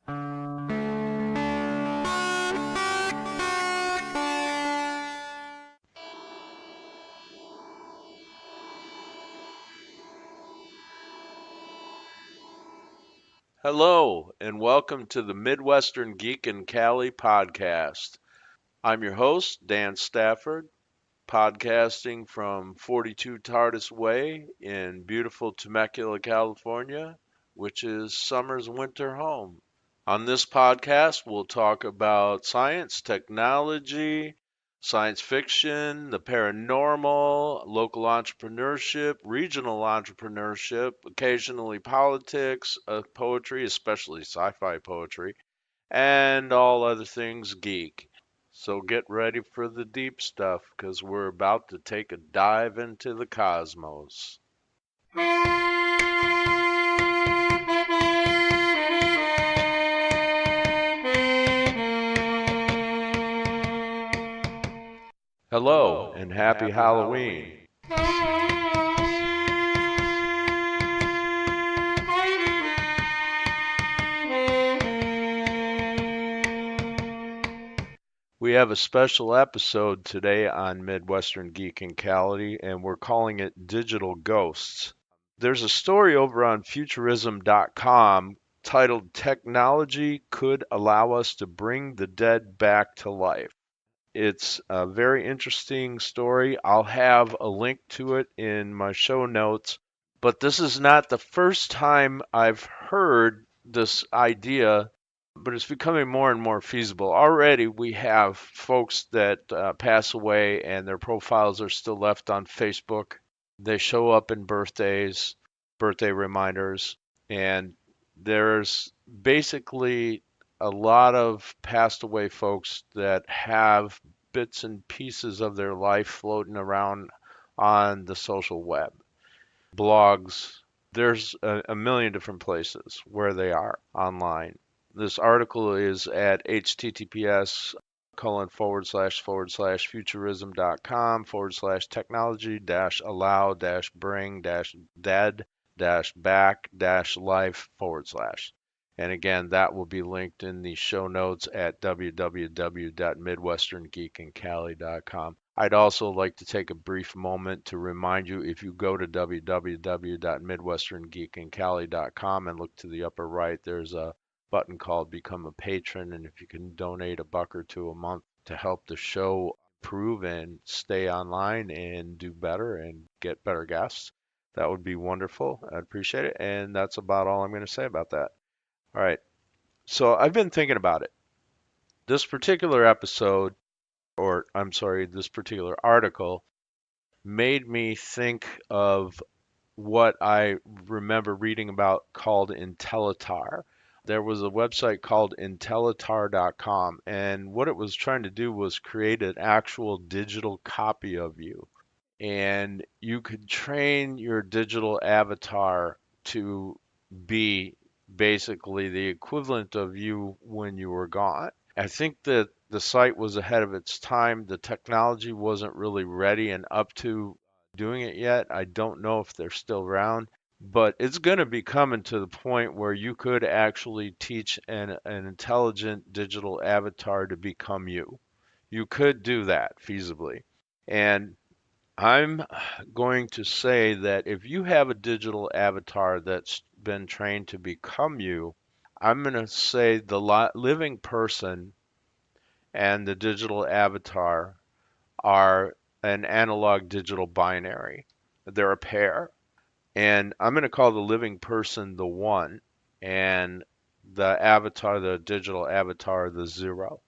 Hello, and welcome to the Midwestern Geek and Cali podcast. I'm your host, Dan Stafford, podcasting from 42 TARDIS Way in beautiful Temecula, California, which is summer's winter home. On this podcast, we'll talk about science, technology, science fiction, the paranormal, local entrepreneurship, regional entrepreneurship, occasionally politics, poetry, especially sci-fi poetry, and all other things geek. So get ready for the deep stuff because we're about to take a dive into the cosmos. Hello and happy Halloween. We have a special episode today on Midwestern Geek and Cali, and we're calling it Digital Ghosts. There's a story over on Futurism.com titled Technology Could Allow Us to Bring the Dead Back to Life. It's a very interesting story. I'll have a link to it in my show notes, but this is not the first time I've heard this idea, but it's becoming more and more feasible. Already, we have folks that pass away and their profiles are still left on Facebook. They show up in birthdays, birthday reminders, and there's basically a lot of passed away folks that have bits and pieces of their life floating around on the social web, blogs. There's a million different places where they are online. This article is at https :// futurism.com / technology allow bring dead back life / And again, that will be linked in the show notes at www.midwesterngeekandcali.com. I'd also like to take a brief moment to remind you, if you go to www.midwesterngeekandcali.com and look to the upper right, there's a button called Become a Patron. And if you can donate a buck or two a month to help the show improve and stay online and do better and get better guests, that would be wonderful. I'd appreciate it. And that's about all I'm going to say about that. All right. So I've been thinking about it. This particular episode, or I'm sorry, this particular article made me think of what I remember reading about called IntelliTAR. There was a website called IntelliTAR.com, and what it was trying to do was create an actual digital copy of you. And you could train your digital avatar to be basically the equivalent of you when you were gone. I think that the site was ahead of its time. The technology wasn't really ready and up to doing it yet. I don't know if they're still around, but it's going to be coming to the point where you could actually teach an intelligent digital avatar to become you. You could do that feasibly. And I'm going to say that if you have a digital avatar that's been trained to become you, I'm going to say the living person and the digital avatar are an analog digital binary. They're a pair. And I'm going to call the living person the one and the avatar, the digital avatar, the zero.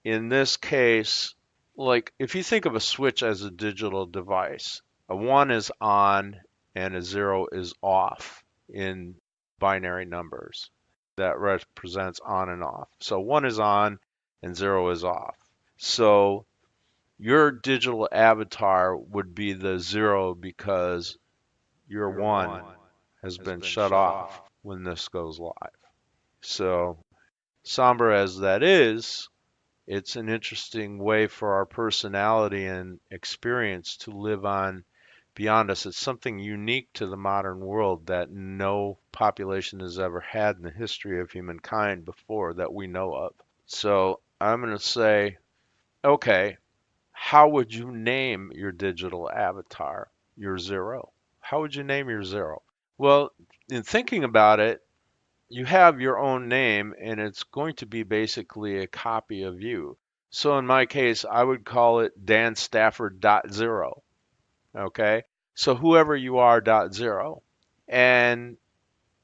In this case, like if you think of a switch as a digital device, a one is on and a zero is off in binary numbers. That represents on and off. So one is on and zero is off. So your digital avatar would be the zero because your one has been shut off when this goes live. So somber as that is, it's an interesting way for our personality and experience to live on beyond us. It's something unique to the modern world that no population has ever had in the history of humankind before that we know of. So I'm going to say, okay, how would you name your digital avatar, your zero? How would you name your zero? Well, in thinking about it, you have your own name and it's going to be basically a copy of you. So in my case, I would call it Dan Stafford dot zero. Okay. So whoever you are dot zero. And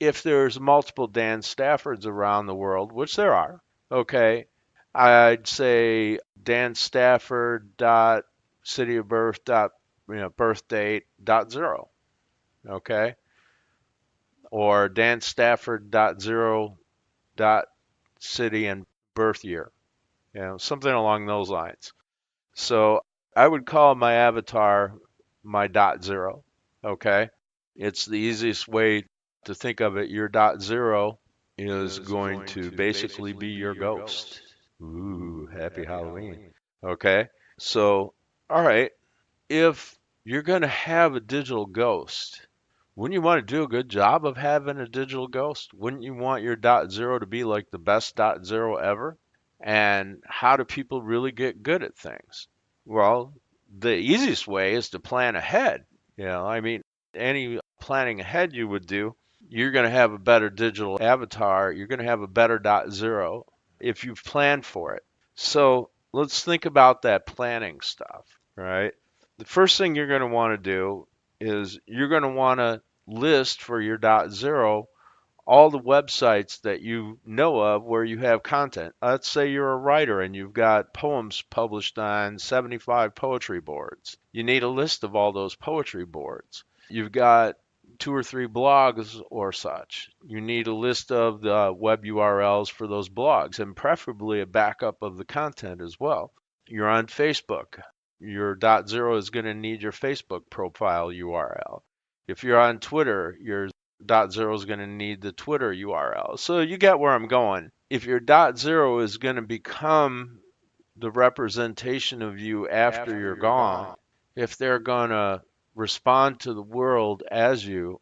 if there's multiple Dan Staffords around the world, which there are, okay, I'd say Dan Stafford dot city of birth dot birth date dot zero. Okay. Or Dan Stafford dot zero dot city and birth year, something along those lines. So I would call my avatar my dot zero. Okay. It's the easiest way to think of it. Your dot zero is going to basically be your ghost. Ooh, happy Halloween. Okay. So, all right. If you're going to have a digital ghost, wouldn't you want to do a good job of having a digital ghost? Wouldn't you want your dot zero to be like the best dot zero ever? And how do people really get good at things? Well, the easiest way is to plan ahead. I mean, any planning ahead you would do, you're going to have a better digital avatar. You're going to have a better dot zero if you've planned for it. So let's think about that planning stuff, right? The first thing you're going to want to do is you're going to want to list for your dot zero all the websites that you know of where you have content. Let's say you're a writer and you've got poems published on 75 poetry boards. You need a list of all those poetry boards. You've got two or three blogs or such. You need a list of the web URLs for those blogs and preferably a backup of the content as well. You're on Facebook. Your dot zero is going to need your Facebook profile URL. If you're on Twitter, your dot zero is going to need the Twitter URL. So you get where I'm going. If your dot zero is going to become the representation of you after you're gone, if they're going to respond to the world as you,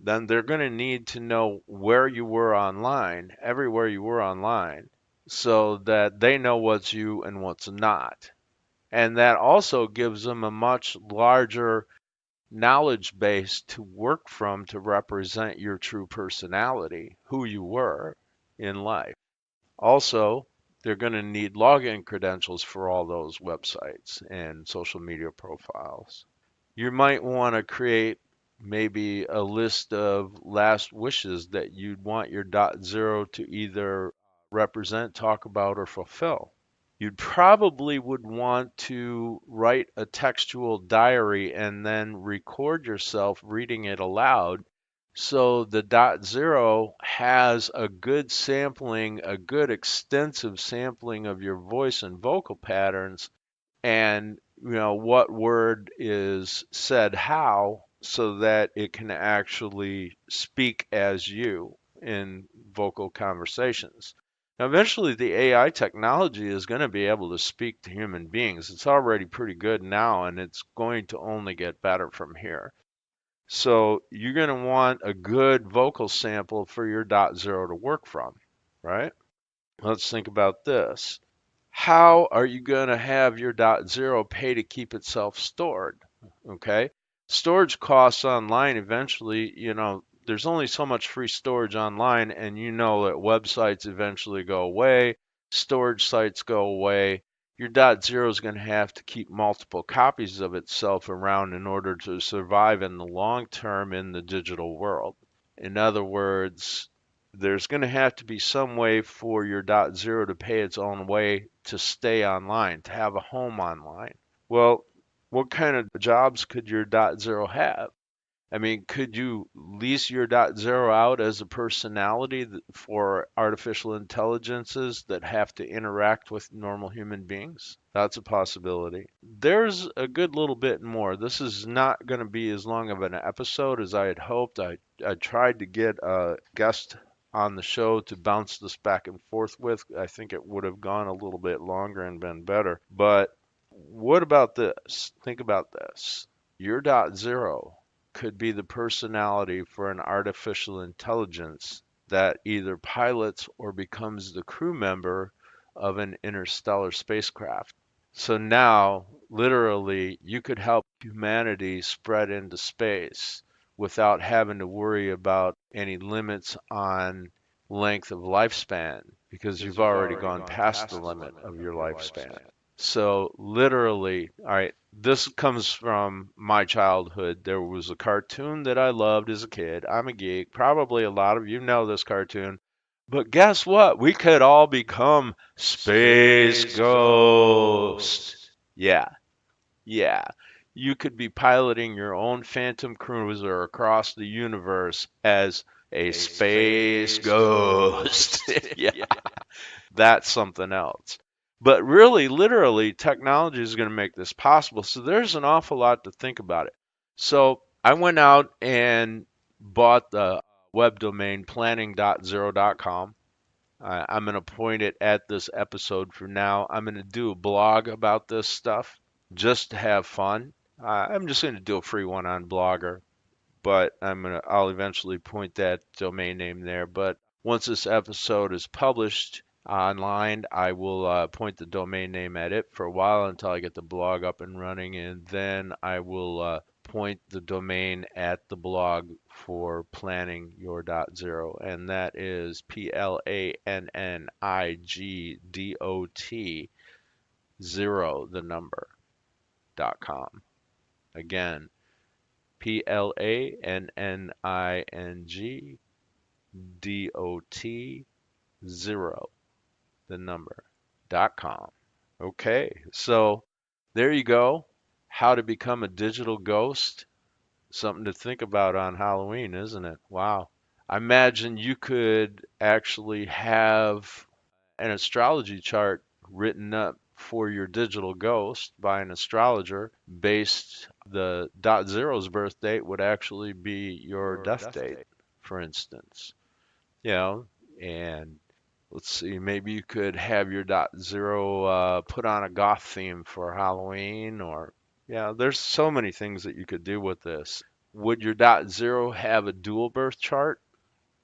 then they're going to need to know where you were online, everywhere you were online, so that they know what's you and what's not. And that also gives them a much larger knowledge base to work from to represent your true personality, who you were in life. Also, they're going to need login credentials for all those websites and social media profiles. You might want to create maybe a list of last wishes that you'd want your dot zero to either represent, talk about, or fulfill. You probably would want to write a textual diary and then record yourself reading it aloud so the dot zero has a good sampling, a good extensive sampling of your voice and vocal patterns and what word is said how so that it can actually speak as you in vocal conversations. Now, eventually, the AI technology is going to be able to speak to human beings. It's already pretty good now, and it's going to only get better from here. So you're going to want a good vocal sample for your dot zero to work from, right? Let's think about this. How are you going to have your dot zero pay to keep itself stored? Okay. Storage costs online eventually, there's only so much free storage online, and you know that websites eventually go away, storage sites go away. Your dot zero is going to have to keep multiple copies of itself around in order to survive in the long term in the digital world. In other words, there's going to have to be some way for your dot zero to pay its own way to stay online, to have a home online. Well, what kind of jobs could your dot zero have? I mean, could you lease your dot zero out as a personality for artificial intelligences that have to interact with normal human beings? That's a possibility. There's a good little bit more. This is not going to be as long of an episode as I had hoped. I tried to get a guest on the show to bounce this back and forth with. I think it would have gone a little bit longer and been better. But what about this? Think about this. Your dot zero could be the personality for an artificial intelligence that either pilots or becomes the crew member of an interstellar spacecraft. So now, literally, you could help humanity spread into space without having to worry about any limits on length of lifespan because you've already gone past the limit of your lifespan. So literally, all right, this comes from my childhood. There was a cartoon that I loved as a kid. I'm a geek. Probably a lot of you know this cartoon. But guess what? We could all become space ghosts. Yeah, yeah. You could be piloting your own phantom cruiser across the universe as a space ghost. Yeah, that's something else. But really, literally, technology is going to make this possible. So there's an awful lot to think about it. So I went out and bought the web domain planning.0.com. I'm going to point it at this episode for now. I'm going to do a blog about this stuff just to have fun. I'm just going to do a free one on Blogger, but I'll eventually point that domain name there. But once this episode is published online, I will point the domain name at it for a while until I get the blog up and running, and then I will point the domain at the blog for planning your dot zero, and that is PLANNIGDOT zero the number .com. Again, PLANNINGDOT zero the number .com. Okay, so there you go. How to become a digital ghost. Something to think about on Halloween, isn't it? Wow. I imagine you could actually have an astrology chart written up for your digital ghost by an astrologer based the dot zero's birth date would actually be your death date, for instance. You know, and let's see, maybe you could have your dot zero put on a goth theme for Halloween, or yeah, there's so many things that you could do with this. Would your dot zero have a dual birth chart?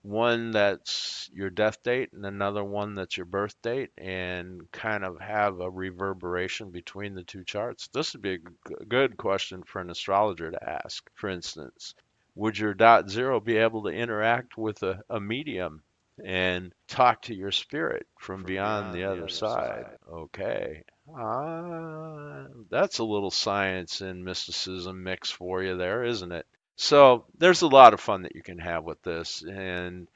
One that's your death date and another one that's your birth date, and kind of have a reverberation between the two charts? This would be a good question for an astrologer to ask. For instance, would your dot zero be able to interact with a medium and talk to your spirit from beyond the other side? Okay. That's a little science and mysticism mix for you there, isn't it? So there's a lot of fun that you can have with this, and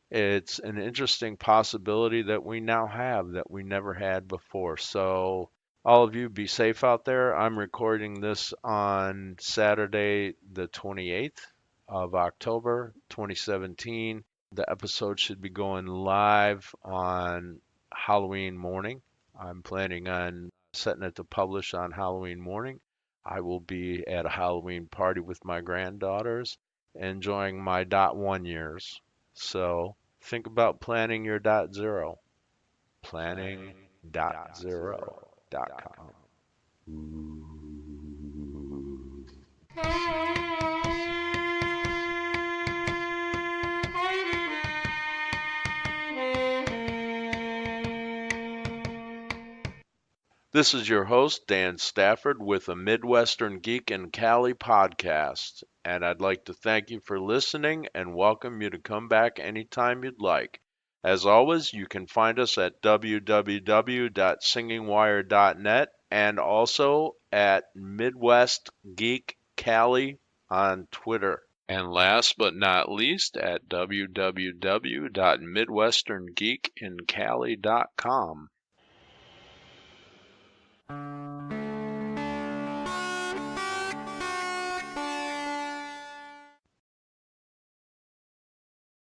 it's an interesting possibility that we now have that we never had before. So all of you be safe out there. I'm recording this on Saturday, the 28th of October, 2017. The episode should be going live on Halloween morning. I'm planning on setting it to publish on Halloween morning. I will be at a Halloween party with my granddaughters, enjoying my dot one years. So think about planning your dot zero. Planning.0.com. Ooh. This is your host, Dan Stafford, with a Midwestern Geek in Cali podcast. And I'd like to thank you for listening and welcome you to come back anytime you'd like. As always, you can find us at www.singingwire.net and also at Midwest Geek Cali on Twitter. And last but not least, at www.midwesterngeekincali.com.